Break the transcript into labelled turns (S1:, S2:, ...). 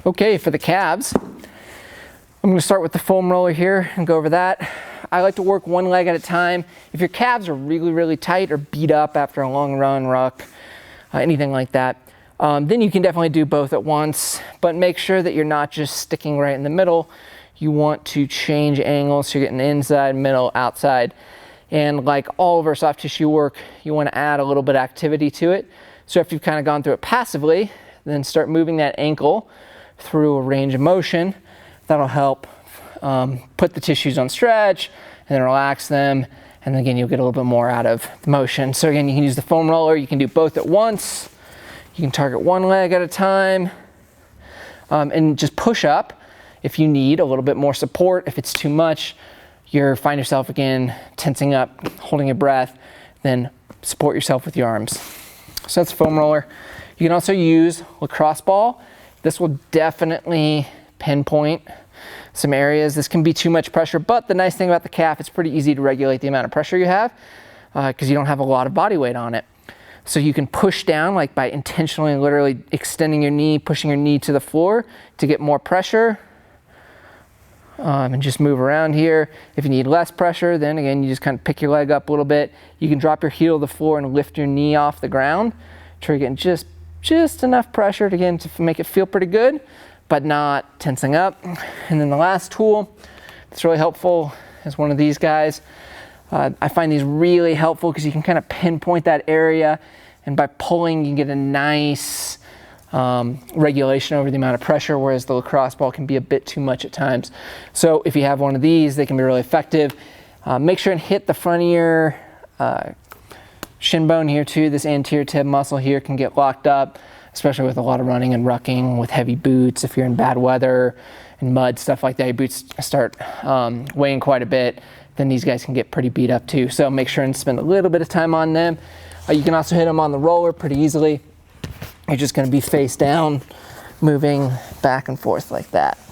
S1: Okay, for the calves, I'm going to start with the foam roller here and go over that. I like to work one leg at a time. If your calves are really, really tight or beat up after a long run, ruck, anything like that, then you can definitely do both at once, but make sure that you're not just sticking right in the middle. You want to change angles so you're getting inside, middle, outside. And like all of our soft tissue work, you want to add a little bit of activity to it. So if you've kind of gone through it passively, then start moving that ankle through a range of motion. That'll help put the tissues on stretch and then relax them. And again, you'll get a little bit more out of the motion. So again, you can use the foam roller. You can do both at once. You can target one leg at a time and just push up if you need a little bit more support. If it's too much, you find yourself again tensing up, holding your breath, then support yourself with your arms. So that's foam roller. You can also use lacrosse ball. This will definitely pinpoint some areas. This can be too much pressure, but the nice thing about the calf, it's pretty easy to regulate the amount of pressure you have because you don't have a lot of body weight on it. So you can push down like by intentionally literally extending your knee, pushing your knee to the floor to get more pressure. And just move around here. If you need less pressure, then again, you just kind of pick your leg up a little bit. You can drop your heel to the floor and lift your knee off the ground. Try getting just enough pressure to, again, to make it feel pretty good, but not tensing up. And then the last tool that's really helpful is one of these guys. I find these really helpful because you can kind of pinpoint that area, and by pulling, you can get a nice regulation over the amount of pressure, whereas the lacrosse ball can be a bit too much at times. So if you have one of these, they can be really effective. Make sure and hit the front of your shin bone here too. This anterior tib muscle here can get locked up, especially with a lot of running and rucking with heavy boots. If you're in bad weather and mud, stuff like that, your boots start weighing quite a bit, then these guys can get pretty beat up too. So make sure and spend a little bit of time on them. You can also hit them on the roller pretty easily. You're just going to be face down, moving back and forth like that.